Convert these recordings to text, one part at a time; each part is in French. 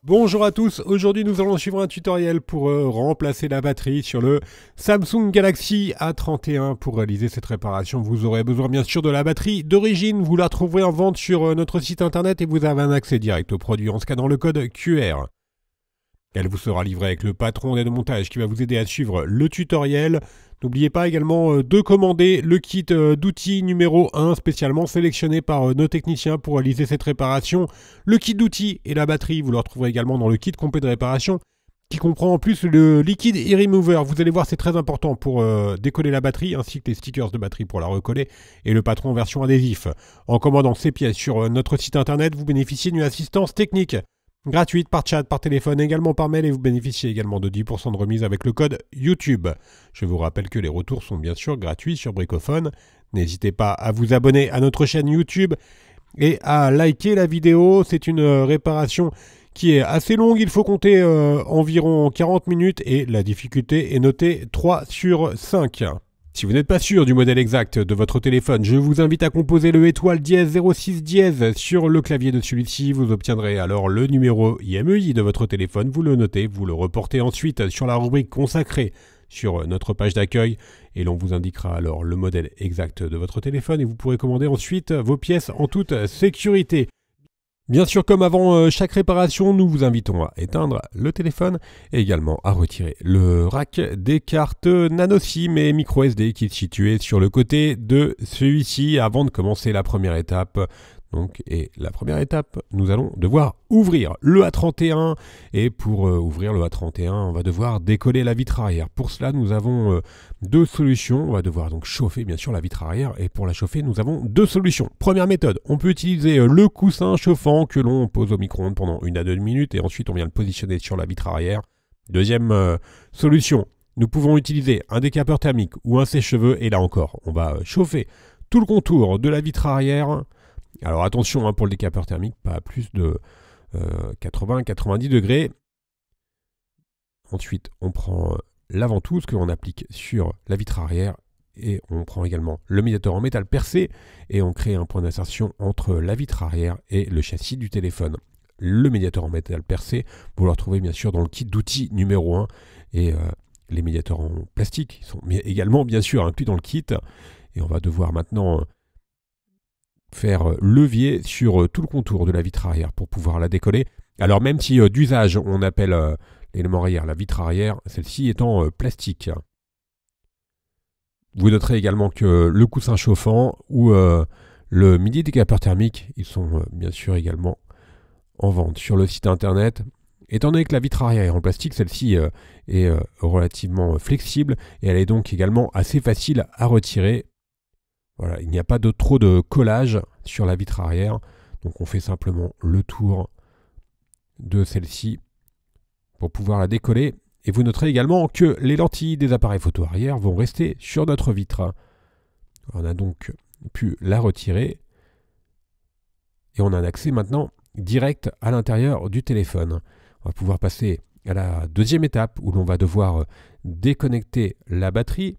Bonjour à tous, aujourd'hui nous allons suivre un tutoriel pour remplacer la batterie sur le Samsung Galaxy A31. Pour réaliser cette réparation, vous aurez besoin bien sûr de la batterie d'origine. Vous la trouverez en vente sur notre site internet et vous avez un accès direct au produit en scannant le code QR. Elle vous sera livrée avec le patron d'aide au montage qui va vous aider à suivre le tutoriel. N'oubliez pas également de commander le kit d'outils numéro 1 spécialement sélectionné par nos techniciens pour réaliser cette réparation. Le kit d'outils et la batterie, vous le retrouverez également dans le kit complet de réparation qui comprend en plus le liquide e-remover. Vous allez voir, c'est très important pour décoller la batterie ainsi que les stickers de batterie pour la recoller et le patron en version adhésif. En commandant ces pièces sur notre site internet, vous bénéficiez d'une assistance technique gratuite par chat, par téléphone, également par mail et vous bénéficiez également de 10% de remise avec le code YouTube. Je vous rappelle que les retours sont bien sûr gratuits sur Bricophone. N'hésitez pas à vous abonner à notre chaîne YouTube et à liker la vidéo. C'est une réparation qui est assez longue, il faut compter environ 40 minutes et la difficulté est notée 3 sur 5. Si vous n'êtes pas sûr du modèle exact de votre téléphone, je vous invite à composer le étoile dièse 06 dièse sur le clavier de celui-ci. Vous obtiendrez alors le numéro IMEI de votre téléphone, vous le notez, vous le reportez ensuite sur la rubrique consacrée sur notre page d'accueil et l'on vous indiquera alors le modèle exact de votre téléphone et vous pourrez commander ensuite vos pièces en toute sécurité. Bien sûr, comme avant chaque réparation, nous vous invitons à éteindre le téléphone et également à retirer le rack des cartes nano SIM et micro SD qui est situé sur le côté de celui-ci avant de commencer la première étape. Et la première étape, nous allons devoir ouvrir le A31 et pour ouvrir le A31, on va devoir décoller la vitre arrière. Pour cela, nous avons deux solutions. On va devoir donc chauffer bien sûr la vitre arrière et pour la chauffer, nous avons deux solutions. Première méthode, on peut utiliser le coussin chauffant que l'on pose au micro-ondes pendant 1 à 2 minutes et ensuite on vient le positionner sur la vitre arrière. Deuxième solution, nous pouvons utiliser un décapeur thermique ou un sèche-cheveux et là encore, on va chauffer tout le contour de la vitre arrière. Alors attention pour le décapeur thermique, pas à plus de 80-90 degrés. Ensuite, on prend la ventouse que l'on applique sur la vitre arrière et on prend également le médiateur en métal percé et on crée un point d'insertion entre la vitre arrière et le châssis du téléphone. Le médiateur en métal percé, vous le retrouvez bien sûr dans le kit d'outils numéro 1 et les médiateurs en plastique sont également bien sûr inclus dans le kit. Et on va devoir maintenant faire levier sur tout le contour de la vitre arrière pour pouvoir la décoller. Alors même si d'usage on appelle l'élément arrière la vitre arrière, celle-ci étant plastique. Vous noterez également que le coussin chauffant ou le mini décapeur thermique, ils sont bien sûr également en vente sur le site internet. Étant donné que la vitre arrière est en plastique, celle-ci est relativement flexible et elle est donc également assez facile à retirer. Voilà, il n'y a pas trop de collage sur la vitre arrière, donc on fait simplement le tour de celle-ci pour pouvoir la décoller. Et vous noterez également que les lentilles des appareils photo arrière vont rester sur notre vitre. On a donc pu la retirer et on a un accès maintenant direct à l'intérieur du téléphone. On va pouvoir passer à la deuxième étape où l'on va devoir déconnecter la batterie.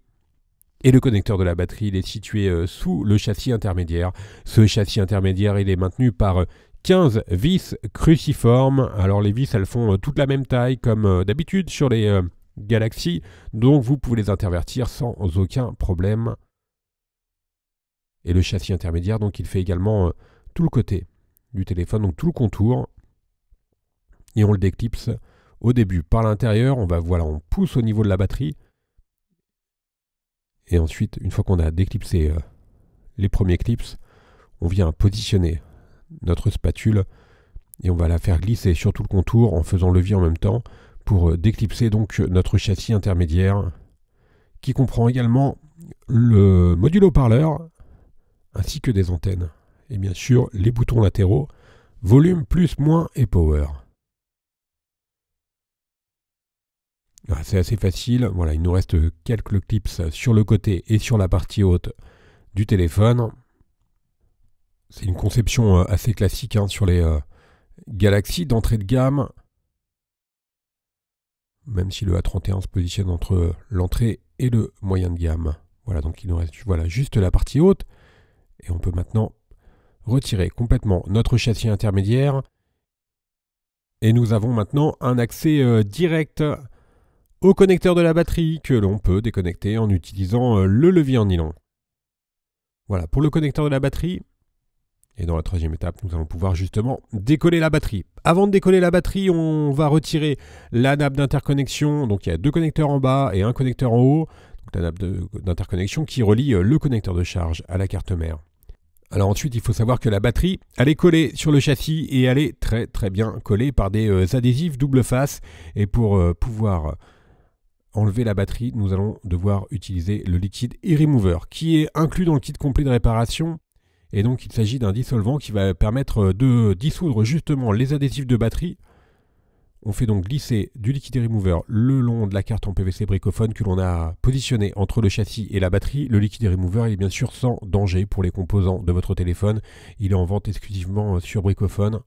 Et le connecteur de la batterie, il est situé sous le châssis intermédiaire. Ce châssis intermédiaire, il est maintenu par 15 vis cruciformes. Alors les vis, elles font toute la même taille comme d'habitude sur les Galaxy. Donc vous pouvez les intervertir sans aucun problème. Et le châssis intermédiaire, donc il fait également tout le côté du téléphone, donc tout le contour. Et on le déclipse au début par l'intérieur. On pousse au niveau de la batterie. Et ensuite, une fois qu'on a déclipsé les premiers clips, on vient positionner notre spatule et on va la faire glisser sur tout le contour en faisant levier en même temps pour déclipser donc notre châssis intermédiaire qui comprend également le module haut-parleur ainsi que des antennes. Et bien sûr, les boutons latéraux, volume, plus, moins et power. C'est assez facile, voilà, il nous reste quelques clips sur le côté et sur la partie haute du téléphone. C'est une conception assez classique sur les Galaxy d'entrée de gamme, même si le A31 se positionne entre l'entrée et le moyen de gamme. Voilà, donc il nous reste juste la partie haute et on peut maintenant retirer complètement notre châssis intermédiaire Et nous avons maintenant un accès direct au connecteur de la batterie que l'on peut déconnecter en utilisant le levier en nylon. Voilà, pour le connecteur de la batterie. Et dans la troisième étape, nous allons pouvoir justement décoller la batterie. Avant de décoller la batterie, on va retirer la nappe d'interconnexion. Donc il y a 2 connecteurs en bas et un connecteur en haut. Donc la nappe d'interconnexion qui relie le connecteur de charge à la carte mère. Alors ensuite, il faut savoir que la batterie, elle est collée sur le châssis et elle est très très bien collée par des adhésifs double face. Et pour pouvoir enlever la batterie, nous allons devoir utiliser le liquide e-remover qui est inclus dans le kit complet de réparation. Et donc il s'agit d'un dissolvant qui va permettre de dissoudre justement les adhésifs de batterie. On fait donc glisser du liquide remover le long de la carte en PVC bricophone que l'on a positionné entre le châssis et la batterie. Le liquide remover est bien sûr sans danger pour les composants de votre téléphone. Il est en vente exclusivement sur bricophone.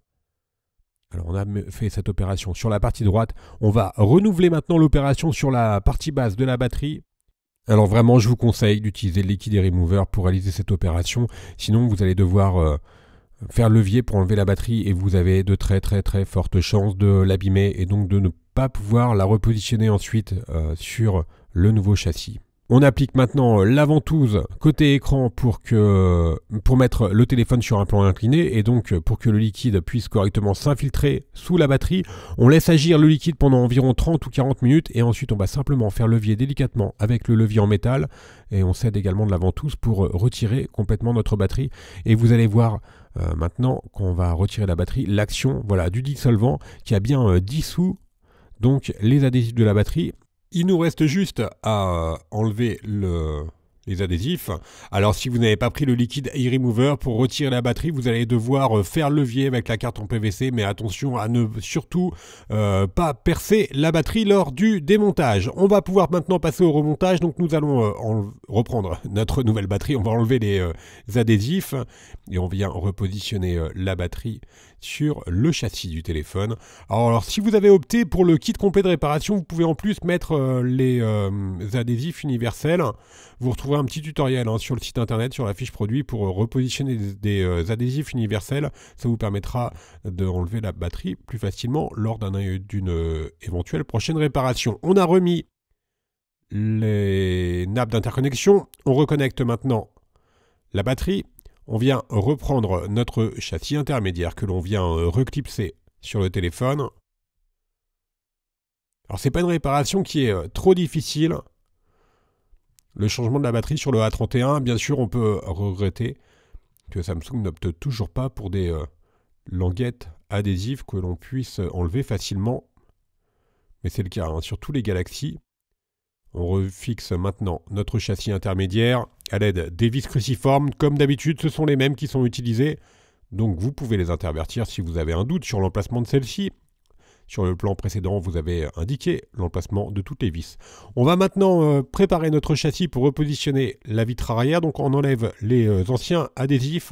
Alors on a fait cette opération sur la partie droite. On va renouveler maintenant l'opération sur la partie basse de la batterie. Alors vraiment, je vous conseille d'utiliser le liquide remover pour réaliser cette opération. Sinon, vous allez devoir faire levier pour enlever la batterie et vous avez de très fortes chances de l'abîmer et donc de ne pas pouvoir la repositionner ensuite sur le nouveau châssis. On applique maintenant la ventouse côté écran pour mettre le téléphone sur un plan incliné et donc pour que le liquide puisse correctement s'infiltrer sous la batterie. On laisse agir le liquide pendant environ 30 ou 40 minutes et ensuite on va simplement faire levier délicatement avec le levier en métal et on s'aide également de la ventouse pour retirer complètement notre batterie. Et vous allez voir maintenant qu'on va retirer la batterie, l'action du dissolvant qui a bien dissous donc les adhésifs de la batterie. Il nous reste juste à enlever les adhésifs. Alors si vous n'avez pas pris le liquide e-remover pour retirer la batterie, vous allez devoir faire levier avec la carte en PVC, mais attention à ne surtout pas percer la batterie lors du démontage. On va pouvoir maintenant passer au remontage, donc nous allons reprendre notre nouvelle batterie, on va enlever les adhésifs et on vient repositionner la batterie sur le châssis du téléphone. Alors si vous avez opté pour le kit complet de réparation, vous pouvez en plus mettre les adhésifs universels. Vous retrouverez un petit tutoriel sur le site internet, sur la fiche produit pour repositionner des adhésifs universels. Ça vous permettra d'enlever la batterie plus facilement lors d'une éventuelle prochaine réparation. On a remis les nappes d'interconnexion. On reconnecte maintenant la batterie. On vient reprendre notre châssis intermédiaire que l'on vient reclipser sur le téléphone. Alors c'est pas une réparation qui est trop difficile. Le changement de la batterie sur le A31, bien sûr on peut regretter que Samsung n'opte toujours pas pour des languettes adhésives que l'on puisse enlever facilement. Mais c'est le cas sur tous les Galaxy. On refixe maintenant notre châssis intermédiaire à l'aide des vis cruciformes. Comme d'habitude, ce sont les mêmes qui sont utilisées. Donc vous pouvez les intervertir si vous avez un doute sur l'emplacement de celle-ci. Sur le plan précédent, vous avez indiqué l'emplacement de toutes les vis. On va maintenant préparer notre châssis pour repositionner la vitre arrière. Donc on enlève les anciens adhésifs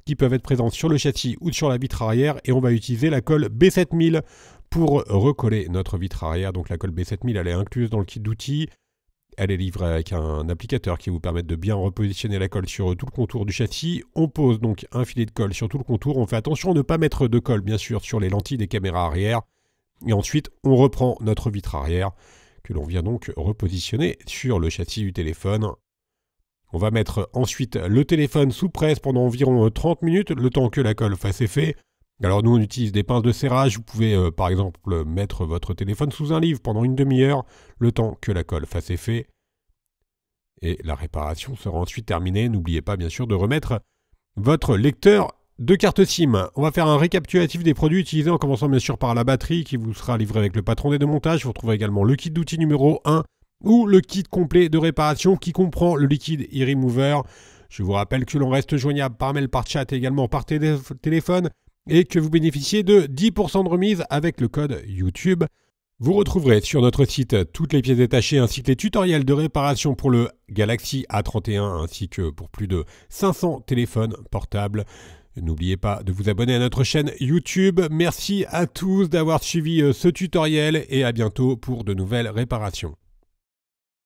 qui peuvent être présents sur le châssis ou sur la vitre arrière. Et on va utiliser la colle B7000 pour recoller notre vitre arrière. Donc la colle B7000, elle est incluse dans le kit d'outils. Elle est livrée avec un applicateur qui vous permet de bien repositionner la colle sur tout le contour du châssis. On pose donc un filet de colle sur tout le contour. On fait attention à ne pas mettre de colle, bien sûr, sur les lentilles des caméras arrière. Et ensuite, on reprend notre vitre arrière que l'on vient donc repositionner sur le châssis du téléphone. On va mettre ensuite le téléphone sous presse pendant environ 30 minutes, le temps que la colle fasse effet. Alors nous, on utilise des pinces de serrage. Vous pouvez par exemple mettre votre téléphone sous un livre pendant une demi-heure, le temps que la colle fasse effet. Et la réparation sera ensuite terminée. N'oubliez pas bien sûr de remettre votre lecteur de carte SIM. On va faire un récapitulatif des produits utilisés en commençant bien sûr par la batterie qui vous sera livrée avec le patron des démontages. Vous retrouverez également le kit d'outils numéro 1 ou le kit complet de réparation qui comprend le liquide e-remover. Je vous rappelle que l'on reste joignable par mail, par chat et également par téléphone et que vous bénéficiez de 10% de remise avec le code YouTube. Vous retrouverez sur notre site toutes les pièces détachées ainsi que les tutoriels de réparation pour le Galaxy A31 ainsi que pour plus de 500 téléphones portables. N'oubliez pas de vous abonner à notre chaîne YouTube. Merci à tous d'avoir suivi ce tutoriel et à bientôt pour de nouvelles réparations.